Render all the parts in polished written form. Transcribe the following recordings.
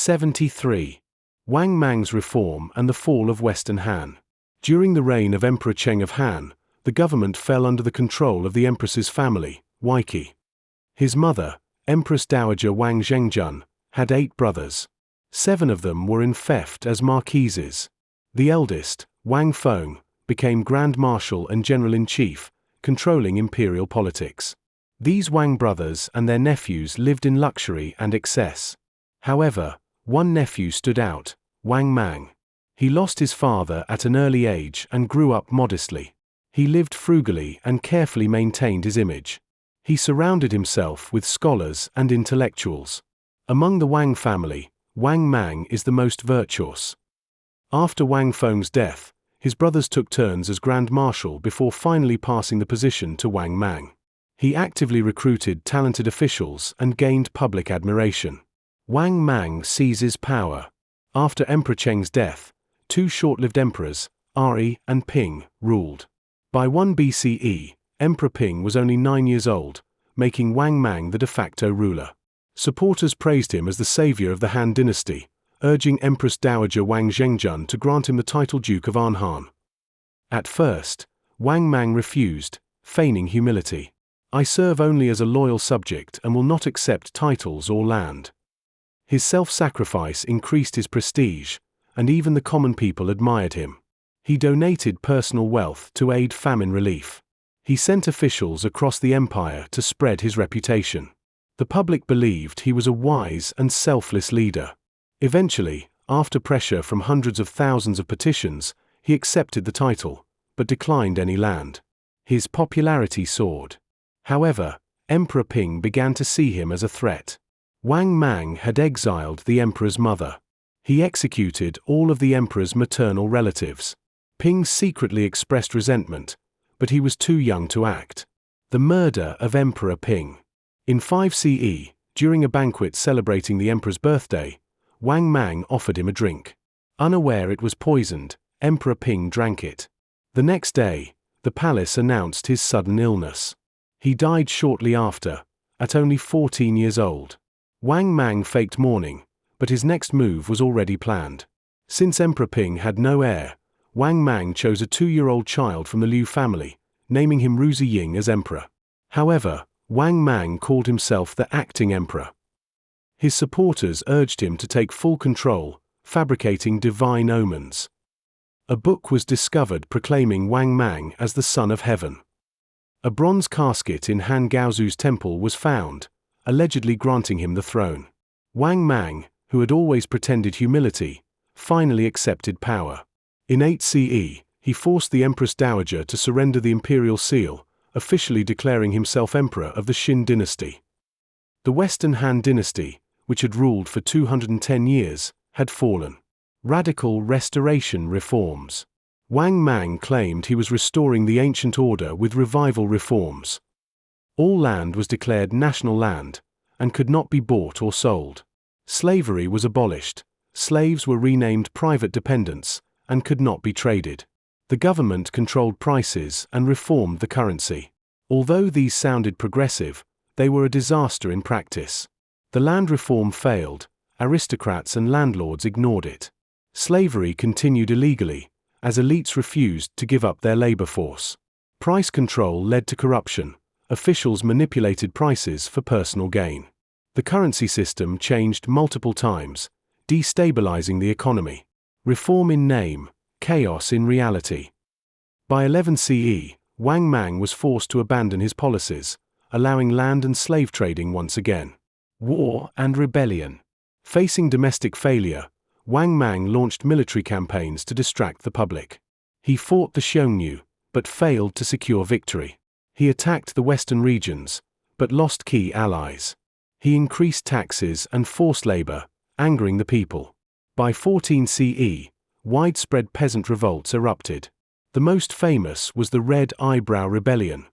73. Wang Mang's reform and the fall of Western Han. During the reign of Emperor Cheng of Han, the government fell under the control of the empress's family, Weiki. His mother, Empress Dowager Wang Zhengjun, had 8 brothers. 7 of them were in theft as marquises. The eldest, Wang Feng, became Grand Marshal and General-in-Chief, controlling imperial politics. These Wang brothers and their nephews lived in luxury and excess. However, one nephew stood out, Wang Mang. He lost his father at an early age and grew up modestly. He lived frugally and carefully maintained his image. He surrounded himself with scholars and intellectuals. Among the Wang family, Wang Mang is the most virtuous. After Wang Feng's death, his brothers took turns as Grand Marshal before finally passing the position to Wang Mang. He actively recruited talented officials and gained public admiration. Wang Mang seizes power. After Emperor Cheng's death, 2 short-lived emperors, Ari and Ping, ruled. By 1 BCE, Emperor Ping was only 9 years old, making Wang Mang the de facto ruler. Supporters praised him as the savior of the Han dynasty, urging Empress Dowager Wang Zhengjun to grant him the title Duke of Anhan. At first, Wang Mang refused, feigning humility. "I serve only as a loyal subject and will not accept titles or land." His self-sacrifice increased his prestige, and even the common people admired him. He donated personal wealth to aid famine relief. He sent officials across the empire to spread his reputation. The public believed he was a wise and selfless leader. Eventually, after pressure from hundreds of thousands of petitions, he accepted the title, but declined any land. His popularity soared. However, Emperor Ping began to see him as a threat. Wang Mang had exiled the emperor's mother. He executed all of the emperor's maternal relatives. Ping secretly expressed resentment, but he was too young to act. The murder of Emperor Ping. In 5 CE, during a banquet celebrating the emperor's birthday, Wang Mang offered him a drink. Unaware it was poisoned, Emperor Ping drank it. The next day, the palace announced his sudden illness. He died shortly after, at only 14 years old. Wang Mang faked mourning, but his next move was already planned. Since Emperor Ping had no heir, Wang Mang chose a 2-year-old child from the Liu family, naming him Ru Ziying as emperor. However, Wang Mang called himself the acting emperor. His supporters urged him to take full control, fabricating divine omens. A book was discovered proclaiming Wang Mang as the son of heaven. A bronze casket in Han Gaozu's temple was found, allegedly granting him the throne. Wang Mang, who had always pretended humility, finally accepted power. In 8 CE, he forced the Empress Dowager to surrender the imperial seal, officially declaring himself emperor of the Xin dynasty. The Western Han dynasty, which had ruled for 210 years, had fallen. Radical restoration reforms. Wang Mang claimed he was restoring the ancient order with revival reforms. All land was declared national land, and could not be bought or sold. Slavery was abolished, slaves were renamed private dependents, and could not be traded. The government controlled prices and reformed the currency. Although these sounded progressive, they were a disaster in practice. The land reform failed, aristocrats and landlords ignored it. Slavery continued illegally, as elites refused to give up their labor force. Price control led to corruption. Officials manipulated prices for personal gain. The currency system changed multiple times, destabilizing the economy. Reform in name, chaos in reality. By 11 CE, Wang Mang was forced to abandon his policies, allowing land and slave trading once again. War and rebellion. Facing domestic failure, Wang Mang launched military campaigns to distract the public. He fought the Xiongnu, but failed to secure victory. He attacked the western regions, but lost key allies. He increased taxes and forced labor, angering the people. By 14 CE, widespread peasant revolts erupted. The most famous was the Red Eyebrow Rebellion.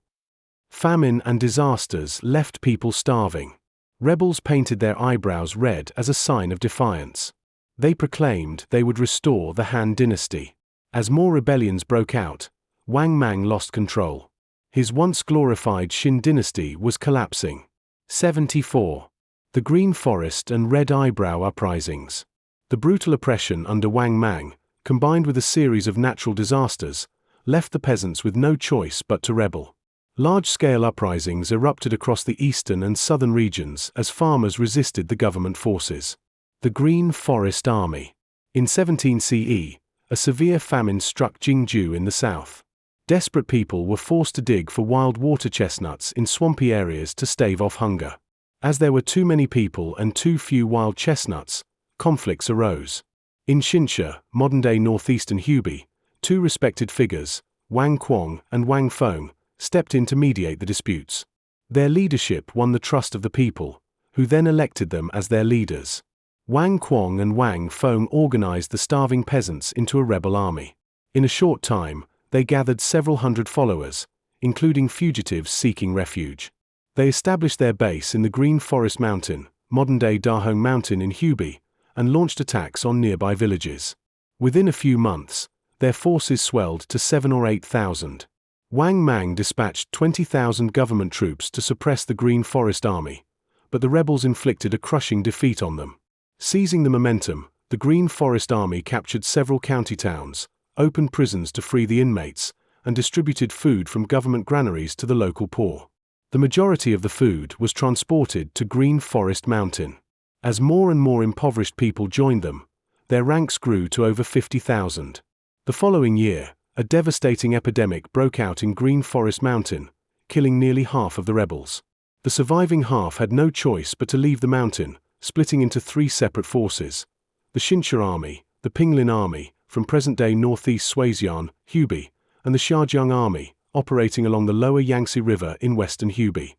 Famine and disasters left people starving. Rebels painted their eyebrows red as a sign of defiance. They proclaimed they would restore the Han dynasty. As more rebellions broke out, Wang Mang lost control. His once glorified Xin dynasty was collapsing. 74. The Green Forest and Red Eyebrow Uprisings. The brutal oppression under Wang Mang, combined with a series of natural disasters, left the peasants with no choice but to rebel. Large-scale uprisings erupted across the eastern and southern regions as farmers resisted the government forces. The Green Forest Army. In 17 CE, a severe famine struck Jingju in the south. Desperate people were forced to dig for wild water chestnuts in swampy areas to stave off hunger. As there were too many people and too few wild chestnuts, conflicts arose. In Xinsha, modern-day northeastern Hubei, two respected figures, Wang Quang and Wang Feng, stepped in to mediate the disputes. Their leadership won the trust of the people, who then elected them as their leaders. Wang Quang and Wang Feng organized the starving peasants into a rebel army. In a short time, they gathered several hundred followers, including fugitives seeking refuge. They established their base in the Green Forest Mountain, modern-day Dahong Mountain in Hubei, and launched attacks on nearby villages. Within a few months, their forces swelled to 7,000 or 8,000. Wang Mang dispatched 20,000 government troops to suppress the Green Forest Army, but the rebels inflicted a crushing defeat on them. Seizing the momentum, the Green Forest Army captured several county towns, opened prisons to free the inmates, and distributed food from government granaries to the local poor. The majority of the food was transported to Green Forest Mountain. As more and more impoverished people joined them, their ranks grew to over 50,000. The following year, a devastating epidemic broke out in Green Forest Mountain, killing nearly half of the rebels. The surviving half had no choice but to leave the mountain, splitting into three separate forces: the Xinsha Army, the Pinglin Army, from present-day northeast Shuixian, Hubei, and the Xiajiang Army, operating along the lower Yangtze River in western Hubei.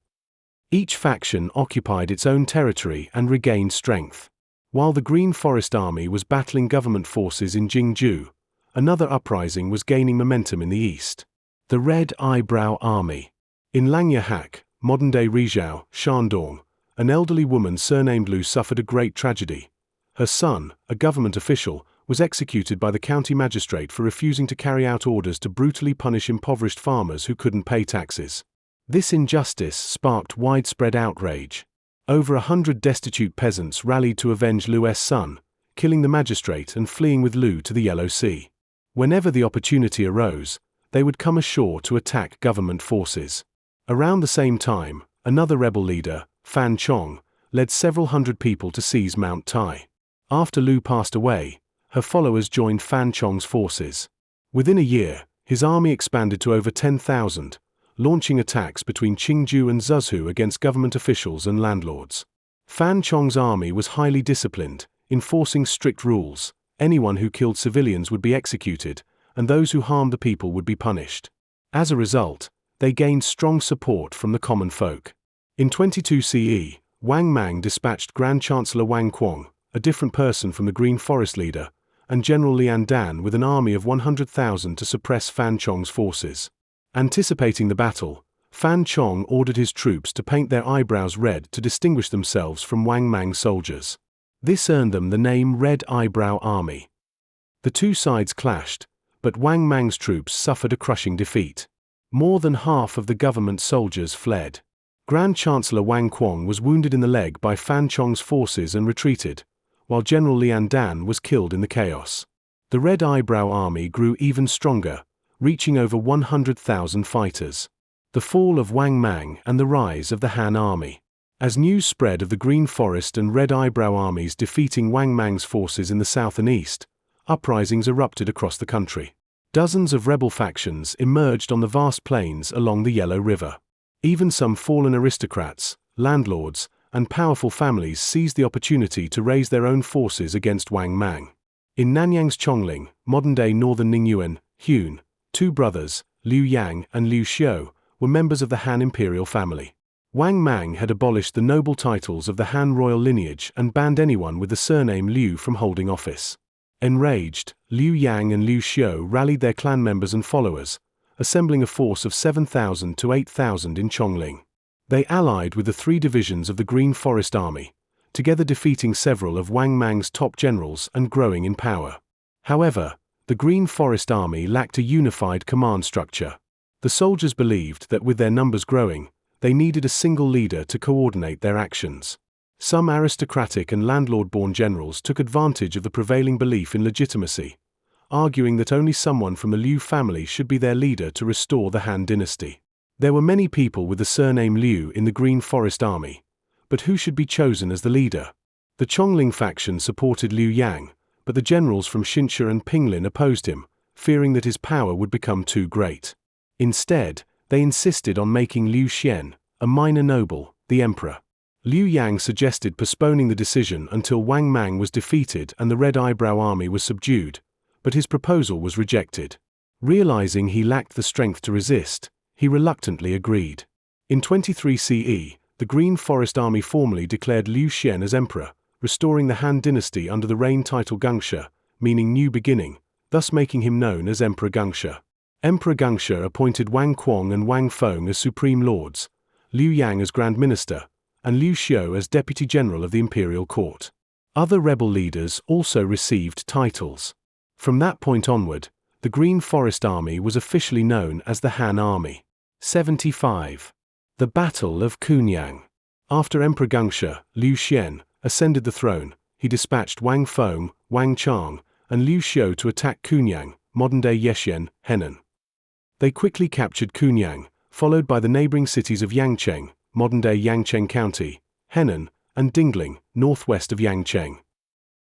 Each faction occupied its own territory and regained strength. While the Green Forest Army was battling government forces in Jingju, another uprising was gaining momentum in the east. The Red Eyebrow Army. In Langyahak, modern-day Rizhao, Shandong, an elderly woman surnamed Lu suffered a great tragedy. Her son, a government official, was executed by the county magistrate for refusing to carry out orders to brutally punish impoverished farmers who couldn't pay taxes. This injustice sparked widespread outrage. Over 100 destitute peasants rallied to avenge Lu's son, killing the magistrate and fleeing with Lu to the Yellow Sea. Whenever the opportunity arose, they would come ashore to attack government forces. Around the same time, another rebel leader, Fan Chong, led several hundred people to seize Mount Tai. After Lu passed away, her followers joined Fan Chong's forces. Within a year, his army expanded to over 10,000, launching attacks between Qingju and Zhuzhou against government officials and landlords. Fan Chong's army was highly disciplined, enforcing strict rules. Anyone who killed civilians would be executed, and those who harmed the people would be punished. As a result, they gained strong support from the common folk. In 22 CE, Wang Mang dispatched Grand Chancellor Wang Quang, a different person from the Green Forest leader, and General Lian Dan with an army of 100,000 to suppress Fan Chong's forces. Anticipating the battle, Fan Chong ordered his troops to paint their eyebrows red to distinguish themselves from Wang Mang's soldiers. This earned them the name Red Eyebrow Army. The two sides clashed, but Wang Mang's troops suffered a crushing defeat. More than half of the government soldiers fled. Grand Chancellor Wang Quang was wounded in the leg by Fan Chong's forces and retreated, while General Lian Dan was killed in the chaos. The Red Eyebrow Army grew even stronger, reaching over 100,000 fighters. The fall of Wang Mang and the rise of the Han Army. As news spread of the Green Forest and Red Eyebrow armies defeating Wang Mang's forces in the south and east, uprisings erupted across the country. Dozens of rebel factions emerged on the vast plains along the Yellow River. Even some fallen aristocrats, landlords, and powerful families seized the opportunity to raise their own forces against Wang Mang. In Nanyang's Chongling, modern-day northern Ningyuan, Hune, two brothers, Liu Yang and Liu Xiu, were members of the Han imperial family. Wang Mang had abolished the noble titles of the Han royal lineage and banned anyone with the surname Liu from holding office. Enraged, Liu Yang and Liu Xiu rallied their clan members and followers, assembling a force of 7,000 to 8,000 in Chongling. They allied with the three divisions of the Green Forest Army, together defeating several of Wang Mang's top generals and growing in power. However, the Green Forest Army lacked a unified command structure. The soldiers believed that with their numbers growing, they needed a single leader to coordinate their actions. Some aristocratic and landlord-born generals took advantage of the prevailing belief in legitimacy, arguing that only someone from the Liu family should be their leader to restore the Han dynasty. There were many people with the surname Liu in the Green Forest Army, but who should be chosen as the leader? The Chongling faction supported Liu Yang, but the generals from Xincha and Pinglin opposed him, fearing that his power would become too great. Instead, they insisted on making Liu Xian, a minor noble, the emperor. Liu Yang suggested postponing the decision until Wang Mang was defeated and the Red Eyebrow army was subdued, but his proposal was rejected. Realizing he lacked the strength to resist, he reluctantly agreed. In 23 CE, the Green Forest Army formally declared Liu Xian as emperor, restoring the Han dynasty under the reign title Gengshi, meaning new beginning, thus making him known as Emperor Gengshi. Emperor Gengshi appointed Wang Quang and Wang Feng as supreme lords, Liu Yang as grand minister, and Liu Xiu as deputy general of the imperial court. Other rebel leaders also received titles. From that point onward, the Green Forest Army was officially known as the Han Army. 75. The Battle of Kunyang. After Emperor Gengshi, Liu Xian, ascended the throne, he dispatched Wang Feng, Wang Chang, and Liu Xiu to attack Kunyang, modern-day Yexian, Henan. They quickly captured Kunyang, followed by the neighboring cities of Yangcheng, modern-day Yangcheng County, Henan, and Dingling, northwest of Yangcheng.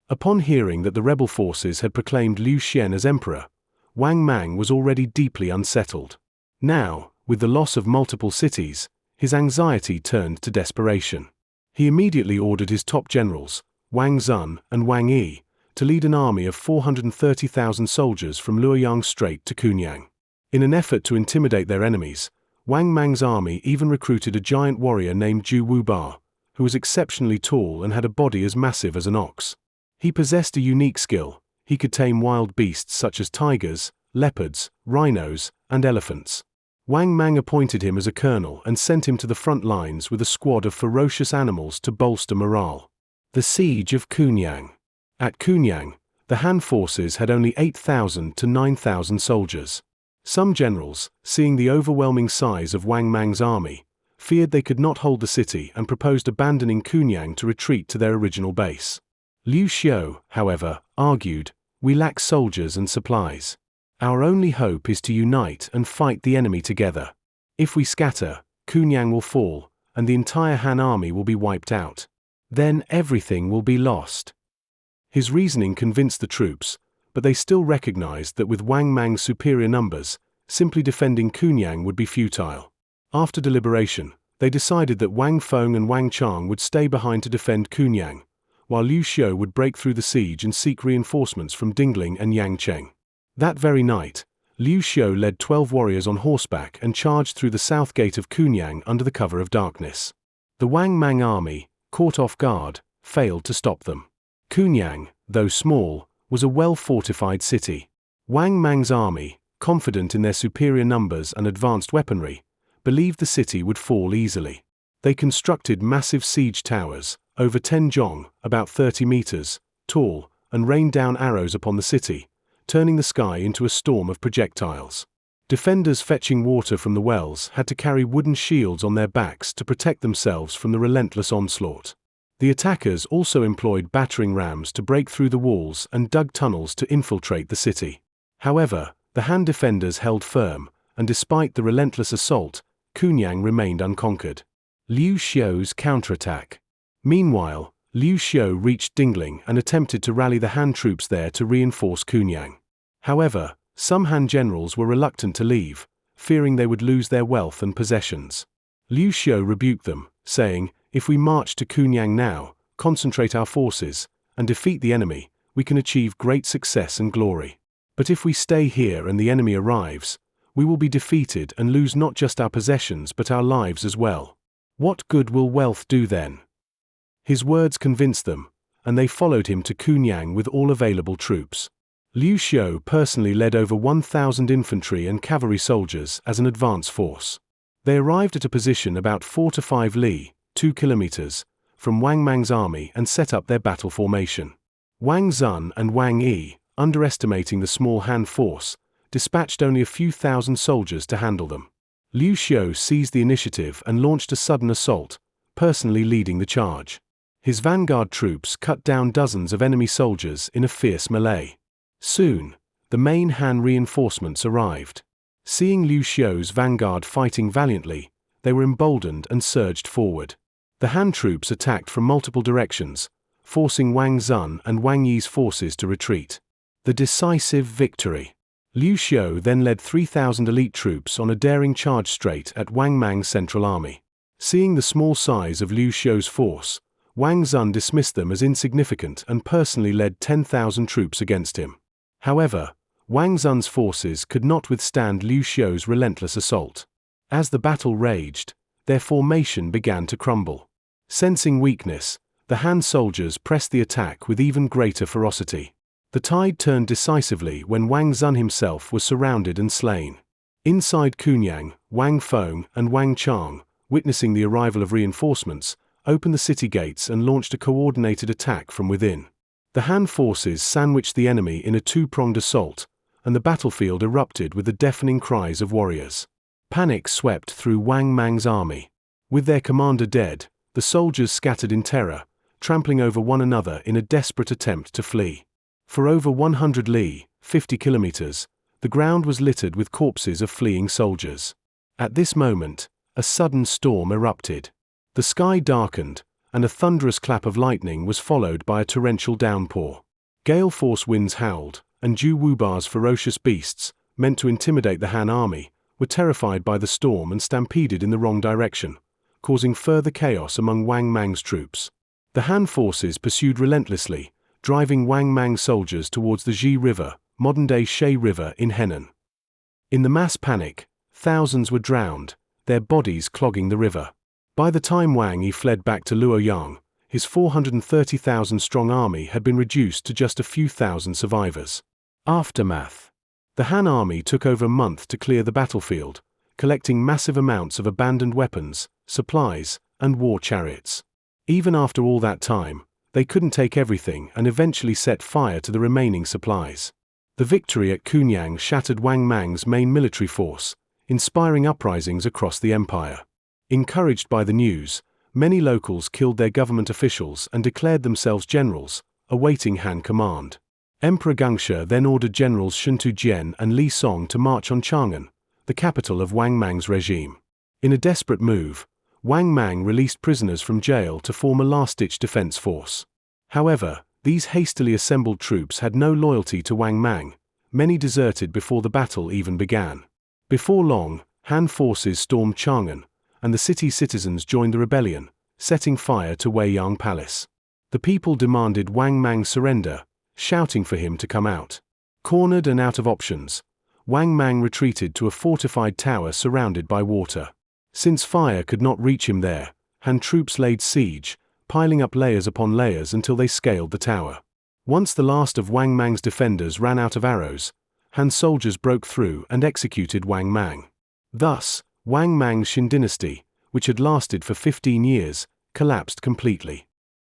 Upon hearing that the rebel forces had proclaimed Liu Xian as emperor, Wang Mang was already deeply unsettled. Now, with the loss of multiple cities, his anxiety turned to desperation. He immediately ordered his top generals, Wang Zun and Wang Yi, to lead an army of 430,000 soldiers from Luoyang Strait to Kunyang. In an effort to intimidate their enemies, Wang Mang's army even recruited a giant warrior named Zhu Wuba, who was exceptionally tall and had a body as massive as an ox. He possessed a unique skill. He could tame wild beasts such as tigers, leopards, rhinos, and elephants. Wang Mang appointed him as a colonel and sent him to the front lines with a squad of ferocious animals to bolster morale. The Siege of Kunyang. At Kunyang, the Han forces had only 8,000 to 9,000 soldiers. Some generals, seeing the overwhelming size of Wang Mang's army, feared they could not hold the city and proposed abandoning Kunyang to retreat to their original base. Liu Xiu, however, argued, "We lack soldiers and supplies. Our only hope is to unite and fight the enemy together. If we scatter, Kunyang will fall, and the entire Han army will be wiped out. Then everything will be lost." His reasoning convinced the troops, but they still recognized that with Wang Mang's superior numbers, simply defending Kunyang would be futile. After deliberation, they decided that Wang Feng and Wang Chang would stay behind to defend Kunyang, while Liu Xiu would break through the siege and seek reinforcements from Dingling and Yangcheng. That very night, Liu Xiu led 12 warriors on horseback and charged through the south gate of Kunyang under the cover of darkness. The Wang Mang army, caught off guard, failed to stop them. Kunyang, though small, was a well-fortified city. Wang Mang's army, confident in their superior numbers and advanced weaponry, believed the city would fall easily. They constructed massive siege towers, over 10 zhong, about 30 meters, tall, and rained down arrows upon the city, turning the sky into a storm of projectiles. Defenders fetching water from the wells had to carry wooden shields on their backs to protect themselves from the relentless onslaught. The attackers also employed battering rams to break through the walls and dug tunnels to infiltrate the city. However, the Han defenders held firm, and despite the relentless assault, Kunyang remained unconquered. Liu Xiu's counterattack. Meanwhile, Liu Xiu reached Dingling and attempted to rally the Han troops there to reinforce Kunyang. However, some Han generals were reluctant to leave, fearing they would lose their wealth and possessions. Liu Xiu rebuked them, saying, "If we march to Kunyang now, concentrate our forces, and defeat the enemy, we can achieve great success and glory. But if we stay here and the enemy arrives, we will be defeated and lose not just our possessions but our lives as well. What good will wealth do then?" His words convinced them, and they followed him to Kunyang with all available troops. Liu Xiu personally led over 1,000 infantry and cavalry soldiers as an advance force. They arrived at a position about 4 to 5 li, 2 kilometers, from Wang Mang's army and set up their battle formation. Wang Zun and Wang Yi, underestimating the small Han force, dispatched only a few thousand soldiers to handle them. Liu Xiu seized the initiative and launched a sudden assault, personally leading the charge. His vanguard troops cut down dozens of enemy soldiers in a fierce melee. Soon, the main Han reinforcements arrived. Seeing Liu Xiu's vanguard fighting valiantly, they were emboldened and surged forward. The Han troops attacked from multiple directions, forcing Wang Zun and Wang Yi's forces to retreat. The decisive victory. Liu Xiu then led 3,000 elite troops on a daring charge straight at Wang Mang's central army. Seeing the small size of Liu Xiu's force, Wang Zun dismissed them as insignificant and personally led 10,000 troops against him. However, Wang Zun's forces could not withstand Liu Xiu's relentless assault. As the battle raged, their formation began to crumble. Sensing weakness, the Han soldiers pressed the attack with even greater ferocity. The tide turned decisively when Wang Zun himself was surrounded and slain. Inside Kunyang, Wang Feng and Wang Chang, witnessing the arrival of reinforcements, opened the city gates and launched a coordinated attack from within. The Han forces sandwiched the enemy in a two-pronged assault, and the battlefield erupted with the deafening cries of warriors. Panic swept through Wang Mang's army. With their commander dead, the soldiers scattered in terror, trampling over one another in a desperate attempt to flee. For over 100 li, 50 kilometers, the ground was littered with corpses of fleeing soldiers. At this moment, a sudden storm erupted. The sky darkened, and a thunderous clap of lightning was followed by a torrential downpour. Gale-force winds howled, and Zhu Wuba's ferocious beasts, meant to intimidate the Han army, were terrified by the storm and stampeded in the wrong direction, causing further chaos among Wang Mang's troops. The Han forces pursued relentlessly, driving Wang Mang soldiers towards the Ji River, modern-day Shay River in Henan. In the mass panic, thousands were drowned, their bodies clogging the river. By the time Wang Yi fled back to Luoyang, his 430,000-strong army had been reduced to just a few thousand survivors. Aftermath. The Han army took over a month to clear the battlefield, collecting massive amounts of abandoned weapons, supplies, and war chariots. Even after all that time, they couldn't take everything and eventually set fire to the remaining supplies. The victory at Kunyang shattered Wang Mang's main military force, inspiring uprisings across the empire. Encouraged by the news, many locals killed their government officials and declared themselves generals, awaiting Han command. Emperor Gongxi then ordered generals Sun Tujian and Li Song to march on Chang'an, the capital of Wang Mang's regime. In a desperate move, Wang Mang released prisoners from jail to form a last-ditch defense force. However, these hastily assembled troops had no loyalty to Wang Mang. Many deserted before the battle even began. Before long, Han forces stormed Chang'an, and the city's citizens joined the rebellion, setting fire to Weiyang Palace. The people demanded Wang Mang's surrender, shouting for him to come out. Cornered and out of options, Wang Mang retreated to a fortified tower surrounded by water. Since fire could not reach him there, Han troops laid siege, piling up layers upon layers until they scaled the tower. Once the last of Wang Mang's defenders ran out of arrows, Han soldiers broke through and executed Wang Mang. Thus, Wang Mang's Xin dynasty, which had lasted for 15 years, collapsed completely.